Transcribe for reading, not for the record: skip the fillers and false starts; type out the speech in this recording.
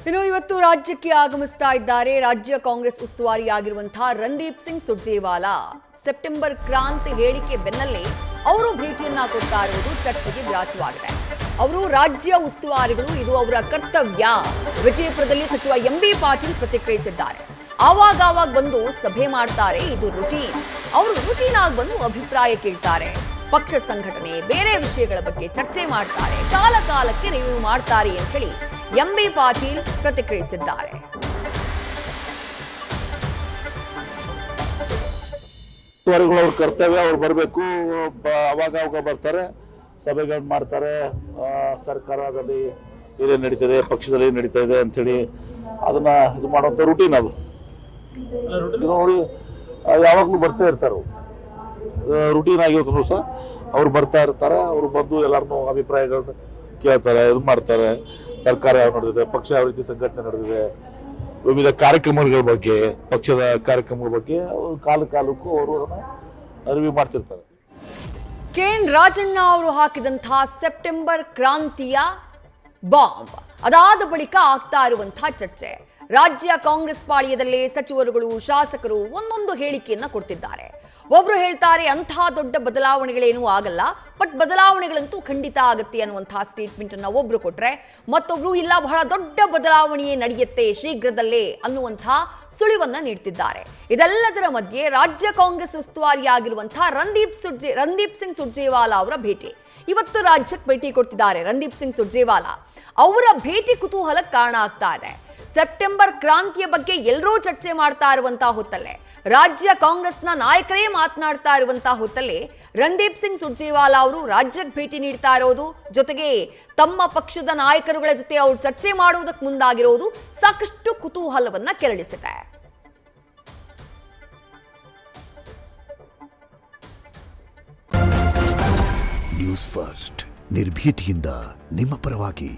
ಇನ್ನು ಇವತ್ತು ರಾಜ್ಯಕ್ಕೆ ಆಗಮಿಸ್ತಾ ಇದ್ದಾರೆ ರಾಜ್ಯ ಕಾಂಗ್ರೆಸ್ ಉಸ್ತುವಾರಿಯಾಗಿರುವಂತಹ ರಣದೀಪ್ ಸಿಂಗ್ ಸುರ್ಜೇವಾಲಾ. ಸೆಪ್ಟೆಂಬರ್ ಕ್ರಾಂತಿ ಹೇಳಿಕೆ ಬೆನ್ನಲ್ಲೇ ಅವರು ಭೇಟಿಯನ್ನ ಕೊಡ್ತಾ ಇರುವುದು ಚರ್ಚೆಗೆ ಗ್ರಾಸವಾಗಿದೆ. ಅವರು ರಾಜ್ಯ ಉಸ್ತುವಾರಿಗಳು, ಇದು ಅವರ ಕರ್ತವ್ಯ. ವಿಜಯಪುರದಲ್ಲಿ ಸಚಿವ ಎಂಬಿ ಪಾಟೀಲ್ ಪ್ರತಿಕ್ರಿಯಿಸಿದ್ದಾರೆ. ಆವಾಗ ಬಂದು ಸಭೆ ಮಾಡ್ತಾರೆ, ಇದು ರುಟೀನ್. ಅವರು ರುಟೀನ್ ಆಗಿ ಬಂದು ಅಭಿಪ್ರಾಯ ಕೇಳ್ತಾರೆ, ಪಕ್ಷ ಸಂಘಟನೆ, ಬೇರೆ ವಿಷಯಗಳ ಬಗ್ಗೆ ಚರ್ಚೆ ಮಾಡ್ತಾರೆ, ಕಾಲ ಕಾಲಕ್ಕೆ ರಿವ್ಯೂ ಮಾಡ್ತಾರೆ ಅಂತ ಹೇಳಿ ಎಂಬಿ ಪಾಟೀಲ್ ಪ್ರತಿಕ್ರಿಯಿಸಿದ್ದಾರೆ. ಅವ್ರ ಕರ್ತವ್ಯ, ಅವ್ರು ಬರಬೇಕು, ಅವಾಗ ಬರ್ತಾರೆ, ಸಭೆಗಳು ಮಾಡ್ತಾರೆ, ಸರ್ಕಾರದಲ್ಲಿ ಏನೇನು ನಡೀತದೆ, ಪಕ್ಷದಲ್ಲಿ ಏನು ನಡೀತಾ ಇದೆ ಅಂತೇಳಿ ಅದನ್ನ ಇದು ಮಾಡುವಂಥ ರೂಟೀನ್. ಅದು ನೋಡಿ ಯಾವಾಗಲೂ ಬರ್ತಾ ಇರ್ತಾರೆ, ರೂಟೀನ್ ಆಗಿರೋದು ಸಹ ಅವ್ರು ಬರ್ತಾ ಇರ್ತಾರೆ. ಅವ್ರು ಬಂದು ಎಲ್ಲರನ್ನೂ ಅಭಿಪ್ರಾಯಗಳನ್ನ ಕೇಳ್ತಾರೆ, ಇದು ಮಾಡ್ತಾರೆ. ಸರ್ಕಾರ ಯಾವ ನಡೆದಿದೆ, ಪಕ್ಷ ಯಾವ ರೀತಿ ಸಂಘಟನೆ ನಡೆದಿದೆ, ವಿವಿಧ ಕಾರ್ಯಕ್ರಮಗಳ ಬಗ್ಗೆ, ಪಕ್ಷದ ಕಾರ್ಯಕ್ರಮಗಳ ಬಗ್ಗೆ ಕಾಲಕ್ಕೂ ಅವರು ಅರಿವು ಮಾಡ್ತಿರ್ತಾರೆ. ಕೆಎನ್ ರಾಜಣ್ಣ ಅವರು ಹಾಕಿದಂತಹ ಸೆಪ್ಟೆಂಬರ್ ಕ್ರಾಂತಿಯ ಬಾಂಬ್ ಅದಾದ ಬಳಿಕ ಆಗ್ತಾ ಇರುವಂತಹ ಚರ್ಚೆ. ರಾಜ್ಯ ಕಾಂಗ್ರೆಸ್ ಪಾಳ್ಯದಲ್ಲೇ ಸಚಿವರುಗಳು, ಶಾಸಕರು ಒಂದೊಂದು ಹೇಳಿಕೆಯನ್ನ ಕೊಡ್ತಿದ್ದಾರೆ. ಒಬ್ರು ಹೇಳ್ತಾರೆ ಅಂತಹ ದೊಡ್ಡ ಬದಲಾವಣೆಗಳೇನೂ ಆಗಲ್ಲ, ಬಟ್ ಬದಲಾವಣೆಗಳಂತೂ ಖಂಡಿತ ಆಗುತ್ತೆ ಅನ್ನುವಂತಹ ಸ್ಟೇಟ್ಮೆಂಟ್ ಅನ್ನ ಒಬ್ರು ಕೊಟ್ರೆ, ಮತ್ತೊಬ್ರು ಇಲ್ಲ ಬಹಳ ದೊಡ್ಡ ಬದಲಾವಣೆಯೇ ನಡೆಯುತ್ತೆ ಶೀಘ್ರದಲ್ಲೇ ಅನ್ನುವಂತಹ ಸುಳಿವನ್ನ ನೀಡ್ತಿದ್ದಾರೆ. ಇದೆಲ್ಲದರ ಮಧ್ಯೆ ರಾಜ್ಯ ಕಾಂಗ್ರೆಸ್ ಉಸ್ತುವಾರಿಯಾಗಿರುವಂತಹ ರಣದೀಪ್ ಸಿಂಗ್ ಸುರ್ಜೇವಾಲಾ ಅವರ ಭೇಟಿ. ಇವತ್ತು ರಾಜ್ಯಕ್ಕೆ ಭೇಟಿ ಕೊಡ್ತಿದ್ದಾರೆ ರಣದೀಪ್ ಸಿಂಗ್ ಸುರ್ಜೇವಾಲಾ. ಅವರ ಭೇಟಿ ಕುತೂಹಲಕ್ಕೆ ಕಾರಣ ಆಗ್ತಾ ಇದೆ. ಸೆಪ್ಟೆಂಬರ್ ಕ್ರಾಂತಿಯ ಬಗ್ಗೆ ಎಲ್ಲರೂ ಚರ್ಚೆ ಮಾಡ್ತಾ ಇರುವಂತಹ ಹೊತ್ತಲ್ಲೇ, ರಾಜ್ಯ ಕಾಂಗ್ರೆಸ್ನ ನಾಯಕರೇ ಮಾತನಾಡ್ತಾ ಇರುವಂತಹ ಹೊತ್ತಲ್ಲೇ ರಣದೀಪ್ ಸಿಂಗ್ ಸುರ್ಜೇವಾಲಾ ಅವರು ರಾಜ್ಯಕ್ಕೆ ಭೇಟಿ ನೀಡ್ತಾ ಇರೋದು, ಜೊತೆಗೆ ತಮ್ಮ ಪಕ್ಷದ ನಾಯಕರುಗಳ ಜೊತೆ ಅವರು ಚರ್ಚೆ ಮಾಡುವುದಕ್ಕೆ ಮುಂದಾಗಿರೋದು ಸಾಕಷ್ಟು ಕುತೂಹಲವನ್ನ ಕೆರಳಿಸಿದೆ. ನ್ಯೂಸ್ ಫಸ್ಟ್, ನಿರ್ಭೀತಿಯಿಂದ ನಿಮ್ಮ ಪರವಾಗಿ.